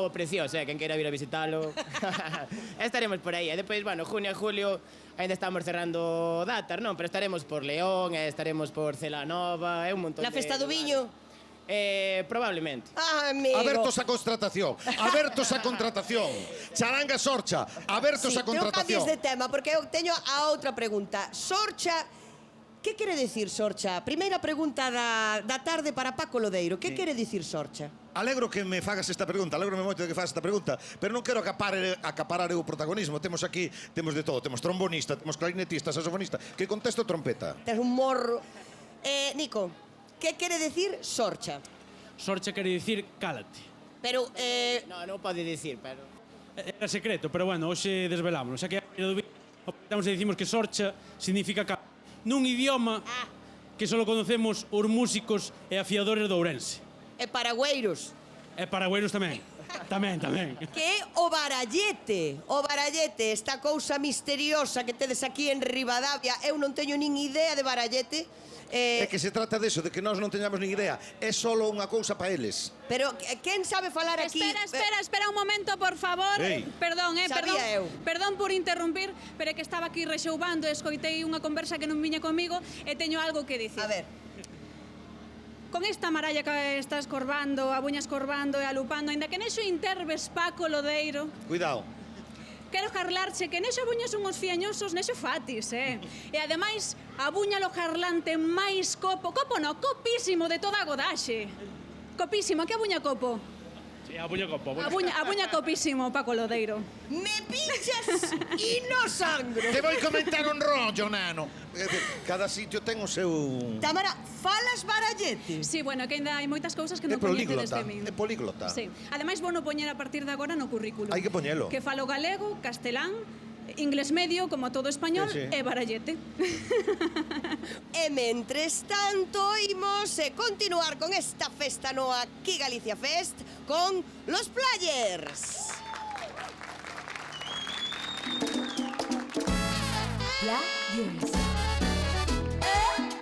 novo precioso, quen queira vir a visitalo. Estaremos por aí. E depois, bueno, junio e julio ainda estamos cerrando datas, non? Pero estaremos por León, estaremos por Celanova, un montón de... Na Festa do Viño? Probablemente. Ah, amigo. Abertos a contratación. Abertos a contratación. Charanga Sorcha. Abertos a Pero contratación. cambies de tema, porque eu teño a outra pregunta. Sorcha, que quere dicir Sorcha? Primeira pregunta da tarde para Paco Lodeiro. Que quere dicir Sorcha? Alegro que me fagas esta pregunta, alegro moito de que fagas esta pregunta, pero non quero acaparar o protagonismo. Temos aquí, temos de todo, temos trombonista, temos clarinetista, saxofonista, que contesto trompeta. Tes un morro. Nico, que quere dicir Sorcha? Sorcha quere dicir cálate. Pero, Non pode dicir, pero... Era secreto, pero bueno, hoxe desvelámonos. Xa que aproveitamos e dicimos que Sorcha significa cálate. Nun idioma que só conocemos os músicos e afiadores de Ourense. e paragüeiros. E paragüeiros tamén. Tamén. Que é o barallete. O barallete, esta cousa misteriosa que tedes aquí en Ribadavia. Eu non teño nin idea de barallete. É que se trata deso, de que nós non teñamos nin idea. É solo unha cousa para eles. Pero quen sabe falar aquí? Espera un momento, por favor. Ei. Perdón, Sabía eu. Perdón por interrumpir, pero é que estaba aquí rexoubando e escoitei unha conversa que non viña comigo e teño algo que dicir. A ver. Con esta maralla que estás corvando, a buñas corvando e alupando, aínda que nexo interves Paco Lodeiro, Cuidado. quero jarlarche que nexo buñas unhos fiañosos, nexo fatis, E ademais, a buña lo jarlante máis copo no, copísimo de toda a godaxe. Copísimo, que a buña copo? Sí, a buña copo. A buña copísimo, Paco Lodeiro. Me pinchas e no sangro. Te vou comentar un rollo, nano. Cada sitio ten o seu... Tamara, falas barallete? Sí, bueno, que ainda hai moitas cousas que É non coñecedes políglota. de min. É políglota. Sí. Ademais, vou no poñer a partir de agora no currículo. Hai que poñelo. Que falo galego, castelán, inglés medio, como todo español, Sí. e barallete. E mentres tanto, imos continuar con esta festa no aquí Galicia Fest con los Players. Players.